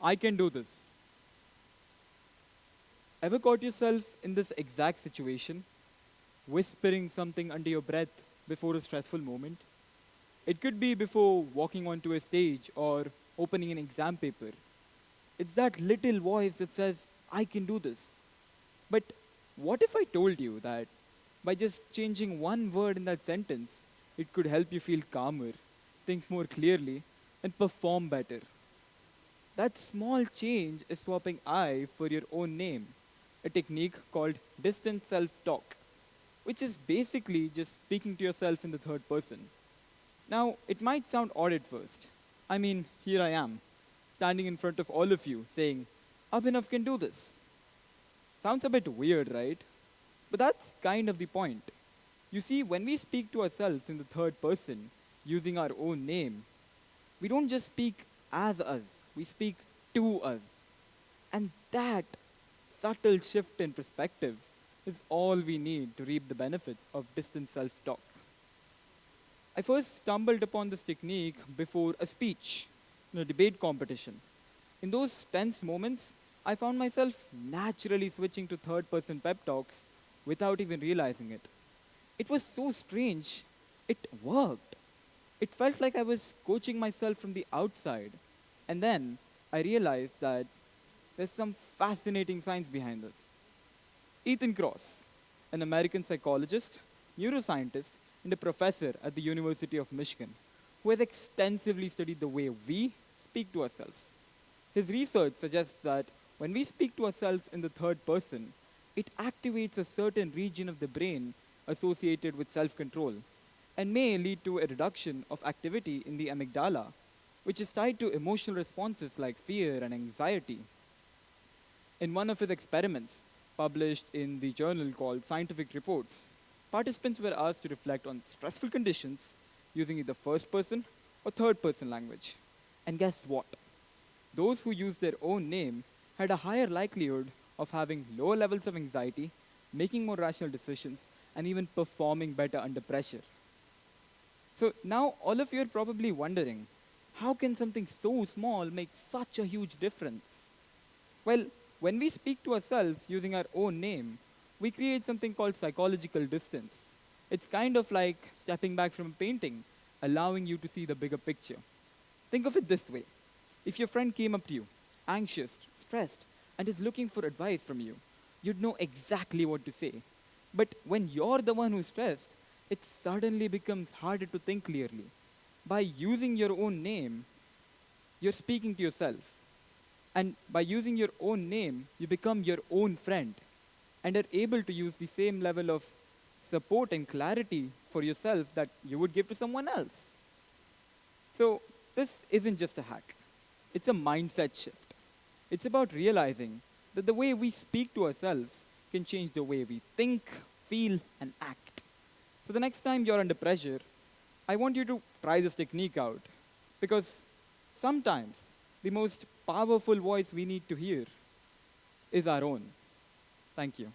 I can do this. Ever caught yourself in this exact situation, whispering something under your breath before a stressful moment? It could be before walking onto a stage or opening an exam paper. It's that little voice that says, I can do this. But what if I told you that by just changing one word in that sentence, it could help you feel calmer, think more clearly, and perform better? That small change is swapping I for your own name, a technique called distant self talk, which is basically just speaking to yourself in the third person. Now, it might sound odd at first. I mean, here I am, standing in front of all of you, saying, Abhinav can do this. Sounds a bit weird, right? But that's kind of the point. You see, when we speak to ourselves in the third person, using our own name, we don't just speak as us, we speak to us. And that subtle shift in perspective is all we need to reap the benefits of distant self talk. I first stumbled upon this technique before a speech in a debate competition. In those tense moments, I found myself naturally switching to third person pep talks without even realizing it. It was so strange. It worked. It felt like I was coaching myself from the outside. And then I realized that there's some fascinating science behind this. Ethan Kross, an American psychologist, neuroscientist, and a professor at the University of Michigan, who has extensively studied the way we speak to ourselves. His research suggests that when we speak to ourselves in the third person, it activates a certain region of the brain associated with self control and may lead to a reduction of activity in the amygdala, which is tied to emotional responses like fear and anxiety. In one of his experiments, published in the journal called Scientific Reports, participants were asked to reflect on stressful conditions using either first person or third person language. And guess what? Those who used their own name had a higher likelihood of having lower levels of anxiety, making more rational decisions, and even performing better under pressure. So now all of you are probably wondering, how can something so small make such a huge difference? Well, when we speak to ourselves using our own name, we create something called psychological distance. It's kind of like stepping back from a painting, allowing you to see the bigger picture. Think of it this way: if your friend came up to you, anxious, stressed, and is looking for advice from you, you'd know exactly what to say. But when you're the one who's stressed, it suddenly becomes harder to think clearly. By using your own name, you're speaking to yourself. And by using your own name, you become your own friend and are able to use the same level of support and clarity for yourself that you would give to someone else. So, this isn't just a hack, it's a mindset shift. It's about realizing that the way we speak to ourselves can change the way we think, feel, and act. So, the next time you're under pressure, I want you to try this technique out because sometimes the most powerful voice we need to hear is our own. Thank you.